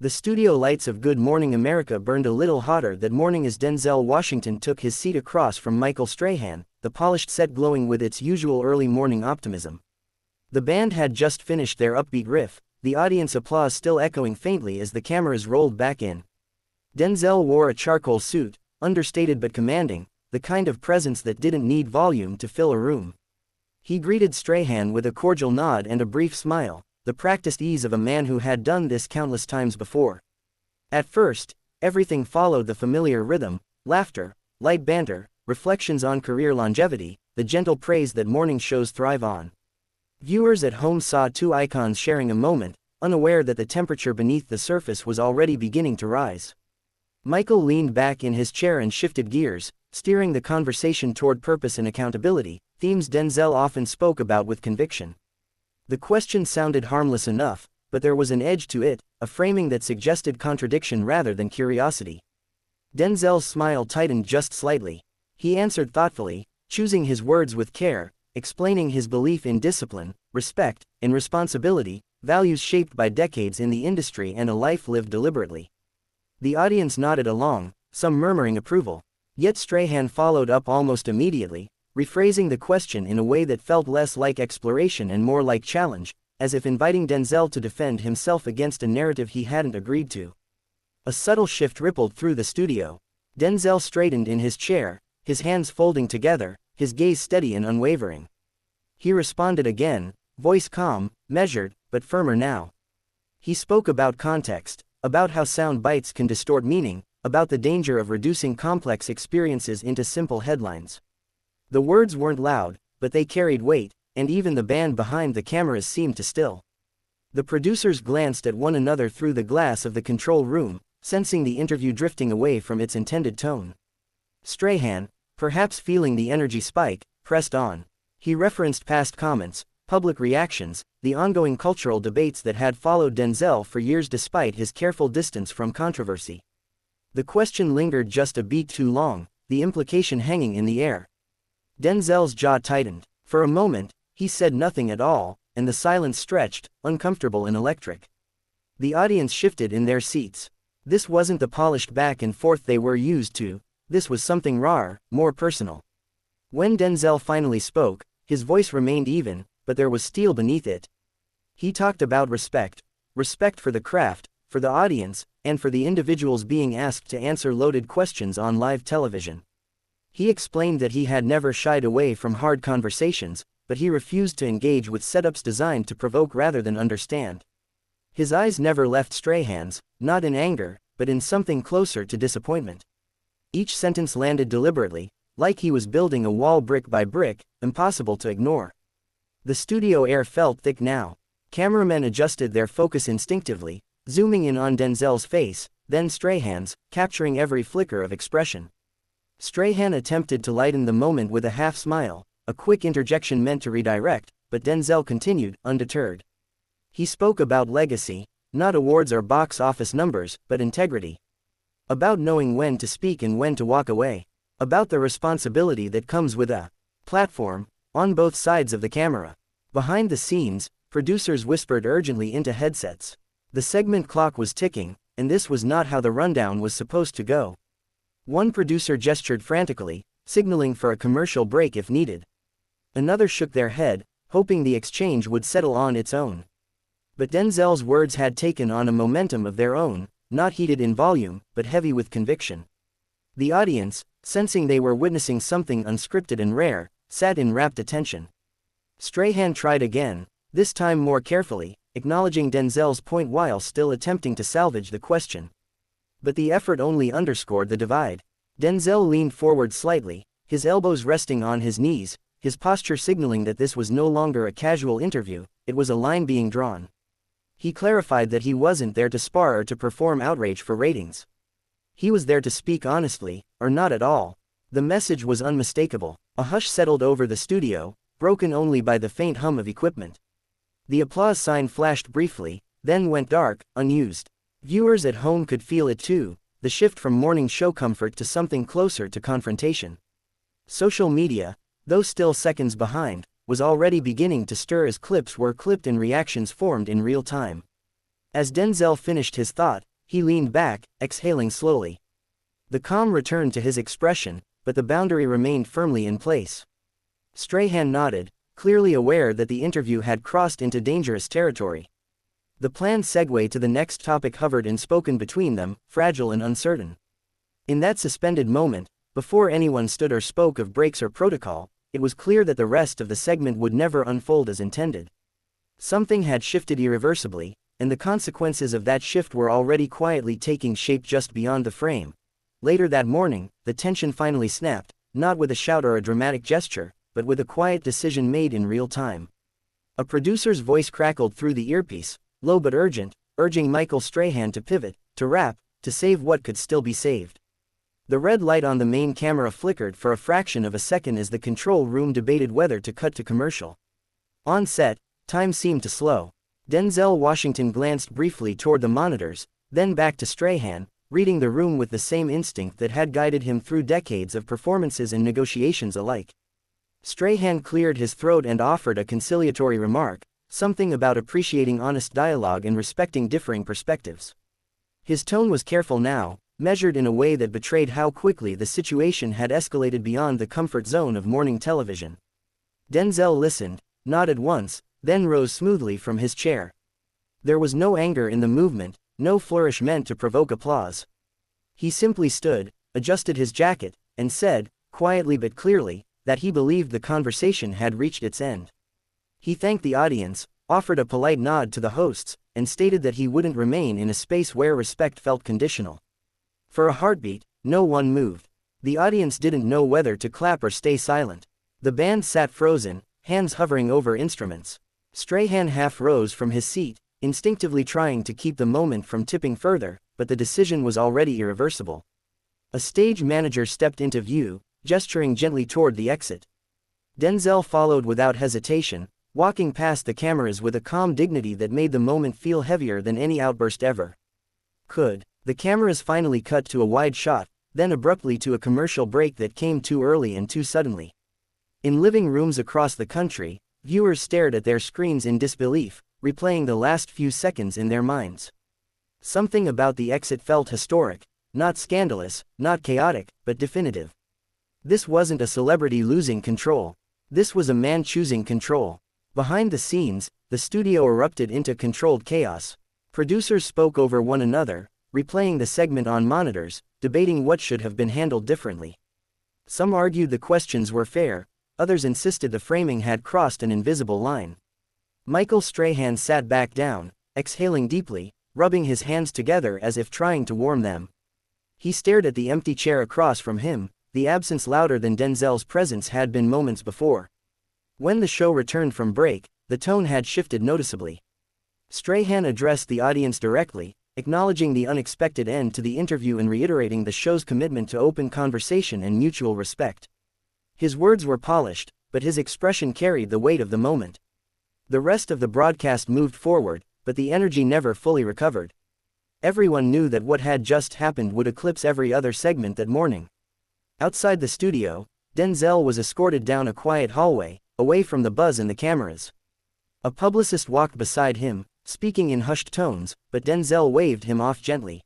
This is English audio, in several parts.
The studio lights of Good Morning America burned a little hotter that morning as Denzel Washington took his seat across from Michael Strahan, the polished set glowing with its usual early morning optimism. The band had just finished their upbeat riff, the audience applause still echoing faintly as the cameras rolled back in. Denzel wore a charcoal suit, understated but commanding, the kind of presence that didn't need volume to fill a room. He greeted Strahan with a cordial nod and a brief smile, the practiced ease of a man who had done this countless times before. At first, everything followed the familiar rhythm: laughter, light banter, reflections on career longevity, the gentle praise that morning shows thrive on. Viewers at home saw two icons sharing a moment, unaware that the temperature beneath the surface was already beginning to rise. Michael leaned back in his chair and shifted gears, steering the conversation toward purpose and accountability, themes Denzel often spoke about with conviction. The question sounded harmless enough, but there was an edge to it, a framing that suggested contradiction rather than curiosity. Denzel's smile tightened just slightly. He answered thoughtfully, choosing his words with care, explaining his belief in discipline, respect, and responsibility, values shaped by decades in the industry and a life lived deliberately. The audience nodded along, some murmuring approval. Yet Strahan followed up almost immediately, rephrasing the question in a way that felt less like exploration and more like challenge, as if inviting Denzel to defend himself against a narrative he hadn't agreed to. A subtle shift rippled through the studio. Denzel straightened in his chair, his hands folding together, his gaze steady and unwavering. He responded again, voice calm, measured, but firmer now. He spoke about context, about how sound bites can distort meaning, about the danger of reducing complex experiences into simple headlines. The words weren't loud, but they carried weight, and even the band behind the cameras seemed to still. The producers glanced at one another through the glass of the control room, sensing the interview drifting away from its intended tone. Strahan, perhaps feeling the energy spike, pressed on. He referenced past comments, public reactions, the ongoing cultural debates that had followed Denzel for years despite his careful distance from controversy. The question lingered just a beat too long, the implication hanging in the air. Denzel's jaw tightened. For a moment, he said nothing at all, and the silence stretched, uncomfortable and electric. The audience shifted in their seats. This wasn't the polished back and forth they were used to, this was something rawer, more personal. When Denzel finally spoke, his voice remained even, but there was steel beneath it. He talked about respect for the craft, for the audience, and for the individuals being asked to answer loaded questions on live television. He explained that he had never shied away from hard conversations, but he refused to engage with setups designed to provoke rather than understand. His eyes never left Strahan's, not in anger, but in something closer to disappointment. Each sentence landed deliberately, like he was building a wall brick by brick, impossible to ignore. The studio air felt thick now. Cameramen adjusted their focus instinctively, zooming in on Denzel's face, then Strahan's, capturing every flicker of expression. Strahan attempted to lighten the moment with a half smile, a quick interjection meant to redirect, but Denzel continued, undeterred. He spoke about legacy, not awards or box office numbers, but integrity. About knowing when to speak and when to walk away. About the responsibility that comes with a platform, on both sides of the camera. Behind the scenes, producers whispered urgently into headsets. The segment clock was ticking, and this was not how the rundown was supposed to go. One producer gestured frantically, signaling for a commercial break if needed. Another shook their head, hoping the exchange would settle on its own. But Denzel's words had taken on a momentum of their own, not heated in volume, but heavy with conviction. The audience, sensing they were witnessing something unscripted and rare, sat in rapt attention. Strahan tried again, this time more carefully, acknowledging Denzel's point while still attempting to salvage the question. But the effort only underscored the divide. Denzel leaned forward slightly, his elbows resting on his knees, his posture signaling that this was no longer a casual interview, it was a line being drawn. He clarified that he wasn't there to spar or to perform outrage for ratings. He was there to speak honestly, or not at all. The message was unmistakable. A hush settled over the studio, broken only by the faint hum of equipment. The applause sign flashed briefly, then went dark, unused. Viewers at home could feel it too, the shift from morning show comfort to something closer to confrontation. Social media, though still seconds behind, was already beginning to stir as clips were clipped and reactions formed in real time. As Denzel finished his thought, He leaned back, exhaling slowly. The calm returned to his expression, but the boundary remained firmly in place. Strahan nodded, clearly aware that the interview had crossed into dangerous territory. The planned segue to the next topic hovered unspoken between them, fragile and uncertain. In that suspended moment, before anyone stood or spoke of breaks or protocol, it was clear that the rest of the segment would never unfold as intended. Something had shifted irreversibly, and the consequences of that shift were already quietly taking shape just beyond the frame. Later that morning, the tension finally snapped, not with a shout or a dramatic gesture, but with a quiet decision made in real time. A producer's voice crackled through the earpiece, low but urgent, urging Michael Strahan to pivot, to wrap, to save what could still be saved. The red light on the main camera flickered for a fraction of a second as the control room debated whether to cut to commercial. On set, time seemed to slow. Denzel Washington glanced briefly toward the monitors, then back to Strahan, reading the room with the same instinct that had guided him through decades of performances and negotiations alike. Strahan cleared his throat and offered a conciliatory remark, something about appreciating honest dialogue and respecting differing perspectives. His tone was careful now, measured in a way that betrayed how quickly the situation had escalated beyond the comfort zone of morning television. Denzel listened, nodded once, then rose smoothly from his chair. There was no anger in the movement, no flourish meant to provoke applause. He simply stood, adjusted his jacket, and said, quietly but clearly, that he believed the conversation had reached its end. He thanked the audience, offered a polite nod to the hosts, and stated that he wouldn't remain in a space where respect felt conditional. For a heartbeat, no one moved. The audience didn't know whether to clap or stay silent. The band sat frozen, hands hovering over instruments. Strahan half rose from his seat, instinctively trying to keep the moment from tipping further, but the decision was already irreversible. A stage manager stepped into view, gesturing gently toward the exit. Denzel followed without hesitation, walking past the cameras with a calm dignity that made the moment feel heavier than any outburst ever could. The cameras finally cut to a wide shot, then abruptly to a commercial break that came too early and too suddenly. In living rooms across the country, viewers stared at their screens in disbelief, replaying the last few seconds in their minds. Something about the exit felt historic, not scandalous, not chaotic, but definitive. This wasn't a celebrity losing control. This was a man choosing control. Behind the scenes, the studio erupted into controlled chaos. Producers spoke over one another, replaying the segment on monitors, debating what should have been handled differently. Some argued the questions were fair, others insisted the framing had crossed an invisible line. Michael Strahan sat back down, exhaling deeply, rubbing his hands together as if trying to warm them. He stared at the empty chair across from him, the absence louder than Denzel's presence had been moments before. When the show returned from break, the tone had shifted noticeably. Strahan addressed the audience directly, acknowledging the unexpected end to the interview and reiterating the show's commitment to open conversation and mutual respect. His words were polished, but his expression carried the weight of the moment. The rest of the broadcast moved forward, but the energy never fully recovered. Everyone knew that what had just happened would eclipse every other segment that morning. Outside the studio, Denzel was escorted down a quiet hallway, away from the buzz and the cameras. A publicist walked beside him, speaking in hushed tones, but Denzel waved him off gently.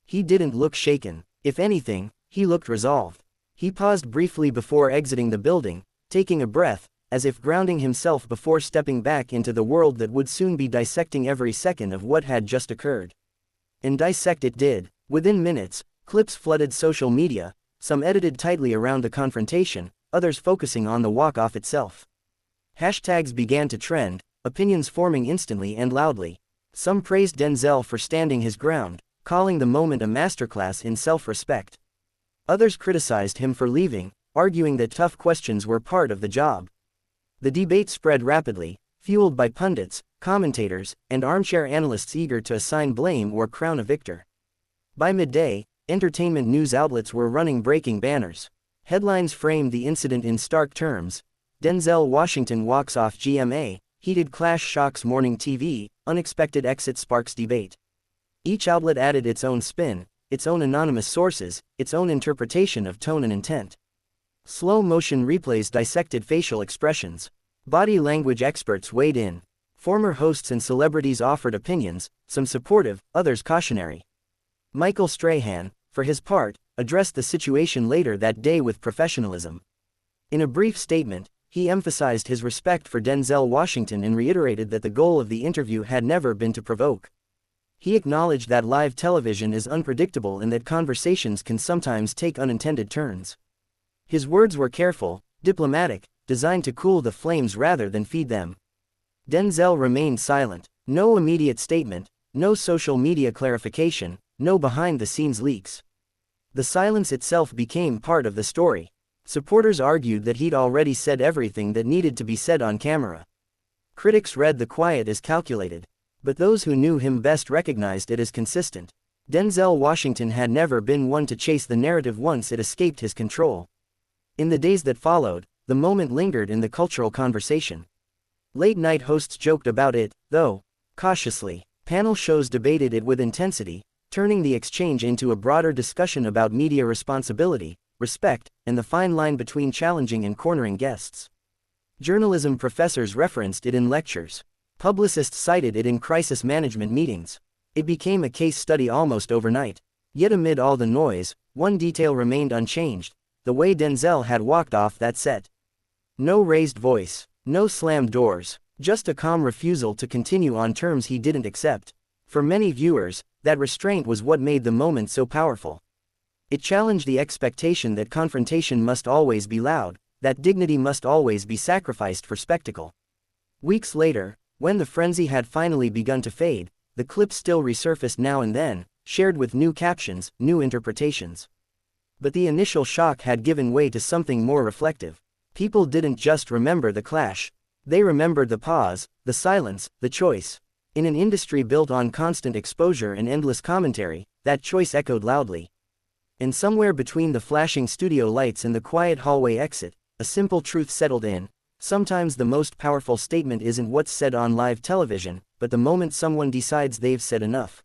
He didn't look shaken. If anything, he looked resolved. He paused briefly before exiting the building, taking a breath, as if grounding himself before stepping back into the world that would soon be dissecting every second of what had just occurred. And dissect it did. Within minutes, clips flooded social media, some edited tightly around the confrontation, others focusing on the walk-off itself. Hashtags began to trend, opinions forming instantly and loudly. Some praised Denzel for standing his ground, calling the moment a masterclass in self-respect. Others criticized him for leaving, arguing that tough questions were part of the job. The debate spread rapidly, fueled by pundits, commentators, and armchair analysts eager to assign blame or crown a victor. By midday, entertainment news outlets were running breaking banners. Headlines framed the incident in stark terms: Denzel Washington walks off GMA, heated clash shocks morning TV, unexpected exit sparks debate. Each outlet added its own spin, its own anonymous sources, its own interpretation of tone and intent. Slow-motion replays dissected facial expressions. Body language experts weighed in. Former hosts and celebrities offered opinions, some supportive, others cautionary. Michael Strahan, for his part, addressed the situation later that day with professionalism. In a brief statement, he emphasized his respect for Denzel Washington and reiterated that the goal of the interview had never been to provoke. He acknowledged that live television is unpredictable and that conversations can sometimes take unintended turns. His words were careful, diplomatic, designed to cool the flames rather than feed them. Denzel remained silent. No immediate statement, no social media clarification, no behind-the-scenes leaks. The silence itself became part of the story. Supporters argued that he'd already said everything that needed to be said on camera. Critics read the quiet as calculated. But those who knew him best recognized it as consistent. Denzel Washington had never been one to chase the narrative once it escaped his control. In the days that followed, the moment lingered in the cultural conversation. Late-night hosts joked about it, though cautiously. Panel shows debated it with intensity, turning the exchange into a broader discussion about media responsibility, respect, and the fine line between challenging and cornering guests. Journalism professors referenced it in lectures. Publicists cited it in crisis management meetings. It became a case study almost overnight. Yet amid all the noise, one detail remained unchanged: the way Denzel had walked off that set. No raised voice, no slammed doors, just a calm refusal to continue on terms he didn't accept. For many viewers, that restraint was what made the moment so powerful. It challenged the expectation that confrontation must always be loud, that dignity must always be sacrificed for spectacle. Weeks later, when the frenzy had finally begun to fade, the clips still resurfaced now and then, shared with new captions, new interpretations. But the initial shock had given way to something more reflective. People didn't just remember the clash. They remembered the pause, the silence, the choice. In an industry built on constant exposure and endless commentary, that choice echoed loudly. And somewhere between the flashing studio lights and the quiet hallway exit, a simple truth settled in. Sometimes the most powerful statement isn't what's said on live television, but the moment someone decides they've said enough.